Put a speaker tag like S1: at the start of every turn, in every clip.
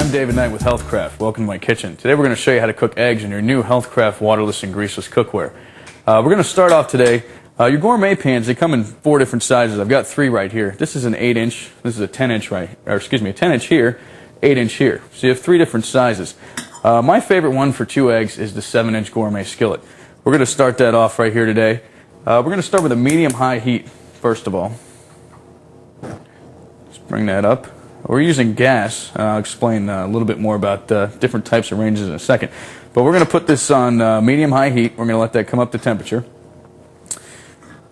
S1: I'm David Knight with Healthcraft. Welcome to my kitchen. Today we're going to show you how to cook eggs in your new Healthcraft waterless and greaseless cookware. We're going to start off today. Your gourmet pans, they come in 4 different sizes. I've got 3 right here. This is an 8-inch. This is a 10-inch a 10-inch here, 8-inch here. So you have 3 different sizes. My favorite one for 2 eggs is the 7-inch gourmet skillet. We're going to start that off right here today. We're going to start with a medium-high heat, first of all. Let's bring that up. We're using gas. I'll explain a little bit more about different types of ranges in a second. But we're going to put this on medium-high heat. We're going to let that come up to temperature.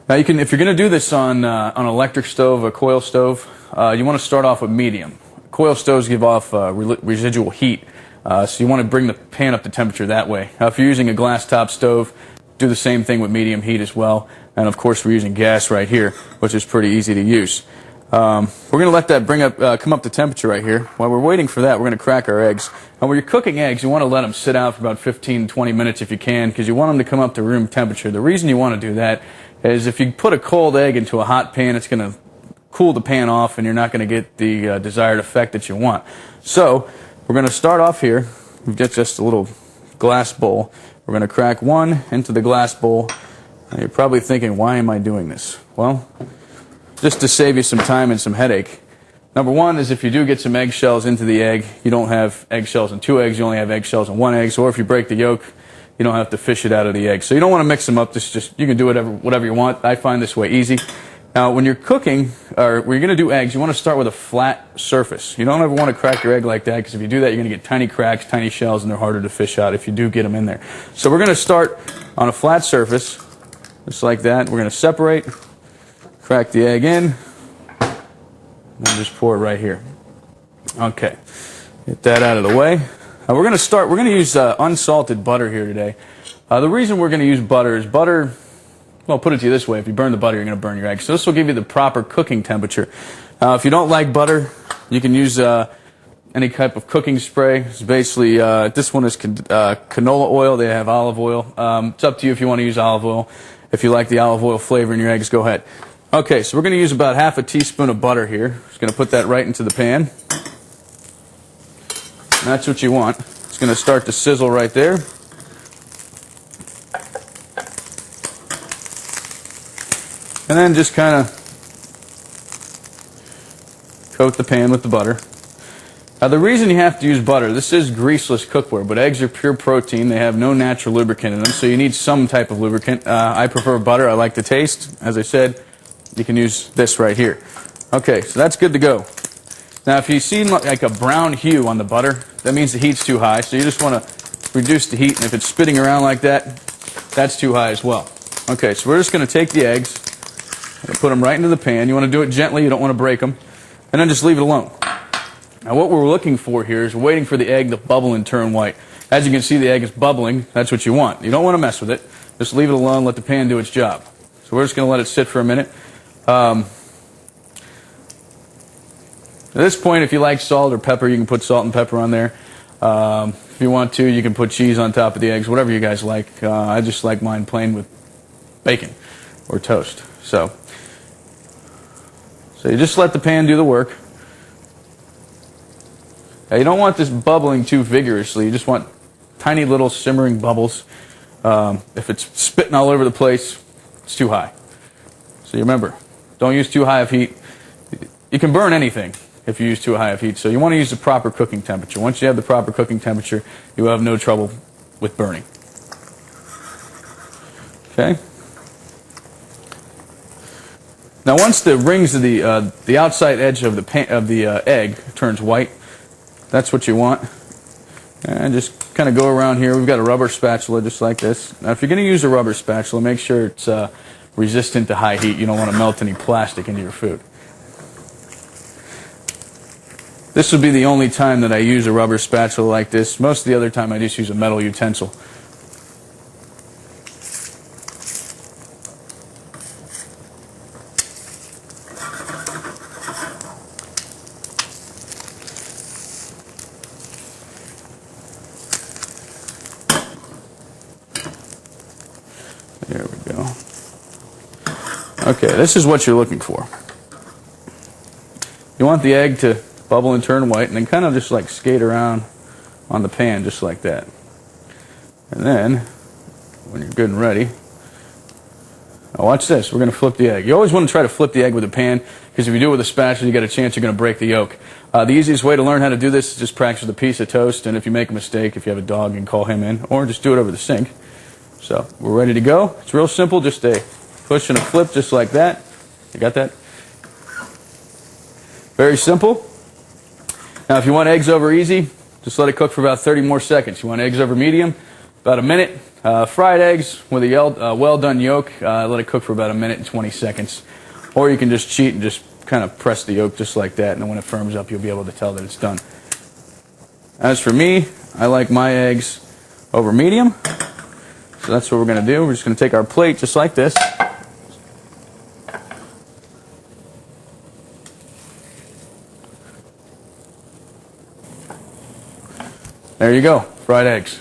S1: Now, if you're going to do this on an electric stove, a coil stove, you want to start off with medium. Coil stoves give off residual heat, so you want to bring the pan up to temperature that way. Now, if you're using a glass top stove, do the same thing with medium heat as well. And of course, we're using gas right here, which is pretty easy to use. We're going to let that come up to temperature right here. While we're waiting for that, we're going to crack our eggs. And when you're cooking eggs, you want to let them sit out for about 15-20 minutes if you can, because you want them to come up to room temperature. The reason you want to do that is if you put a cold egg into a hot pan, it's going to cool the pan off, and you're not going to get the desired effect that you want. So we're going to start off here. We've got just a little glass bowl. We're going to crack one into the glass bowl. Now you're probably thinking, why am I doing this? Well, just to save you some time and some headache. Number one is if you do get some eggshells into the egg, you don't have eggshells in 2 eggs, you only have eggshells in 1 egg. So if you break the yolk, you don't have to fish it out of the egg. So you don't want to mix them up. You can do whatever you want. I find this way easy. Now, when you're cooking, or when you're going to do eggs, you want to start with a flat surface. You don't ever want to crack your egg like that, because if you do that, you're going to get tiny cracks, tiny shells, and they're harder to fish out if you do get them in there. So we're going to start on a flat surface, just like that. We're going to separate, crack the egg in, and just pour it right here. Okay, get that out of the way. Now we're going to use unsalted butter here today. The reason we're going to use butter is butter, well, put it to you this way, if you burn the butter, you're going to burn your eggs. So this will give you the proper cooking temperature. If you don't like butter, you can use any type of cooking spray. It's basically, this one is canola oil. They have olive oil. It's up to you if you want to use olive oil. If you like the olive oil flavor in your eggs, go ahead. Okay, so we're going to use about half a teaspoon of butter here. Just going to put that right into the pan. And that's what you want. It's going to start to sizzle right there. And then just kind of coat the pan with the butter. Now, the reason you have to use butter, this is greaseless cookware, but eggs are pure protein. They have no natural lubricant in them, so you need some type of lubricant. I prefer butter. I like the taste. As I said, you can use this right here. Okay, so that's good to go. Now, if you see like a brown hue on the butter, that means the heat's too high, so you just want to reduce the heat, and if it's spitting around like that, that's too high as well. Okay, so we're just going to take the eggs and put them right into the pan. You want to do it gently, you don't want to break them, and then just leave it alone. Now, what we're looking for here is we're waiting for the egg to bubble and turn white. As you can see, the egg is bubbling. That's what you want. You don't want to mess with it. Just leave it alone, let the pan do its job. So we're just going to let it sit for a minute. At this point, if you like salt or pepper, you can put salt and pepper on there. If you want to, you can put cheese on top of the eggs, whatever you guys like. I just like mine plain with bacon or toast. So you just let the pan do the work. Now, you don't want this bubbling too vigorously. You just want tiny little simmering bubbles. If it's spitting all over the place, it's too high. So you remember, don't use too high of heat. You can burn anything if you use too high of heat. So you want to use the proper cooking temperature. Once you have the proper cooking temperature, you will have no trouble with burning. Okay? Now, once the rings of the outside edge of the egg turns white, that's what you want. And just kind of go around here. We've got a rubber spatula just like this. Now, if you're going to use a rubber spatula, make sure it's resistant to high heat. You don't want to melt any plastic into your food. This would be the only time that I use a rubber spatula like this. Most of the other time I just use a metal utensil. There we go. Okay, this is what you're looking for. You want the egg to bubble and turn white, and then kind of just like skate around on the pan just like that. And then, when you're good and ready, now watch this. We're going to flip the egg. You always want to try to flip the egg with a pan, because if you do it with a spatula, you got a chance you're going to break the yolk. The easiest way to learn how to do this is just practice with a piece of toast, and if you make a mistake, if you have a dog, you can call him in, or just do it over the sink. So, we're ready to go. It's real simple, just a push and a flip just like that. You got that? Very simple. Now, if you want eggs over easy, just let it cook for about 30 more seconds. You want eggs over medium, about a minute. Fried eggs with a well-done yolk, let it cook for about a minute and 20 seconds. Or you can just cheat and just kind of press the yolk just like that, and then when it firms up, you'll be able to tell that it's done. As for me, I like my eggs over medium. So that's what we're going to do. We're just going to take our plate just like this. There you go, fried eggs.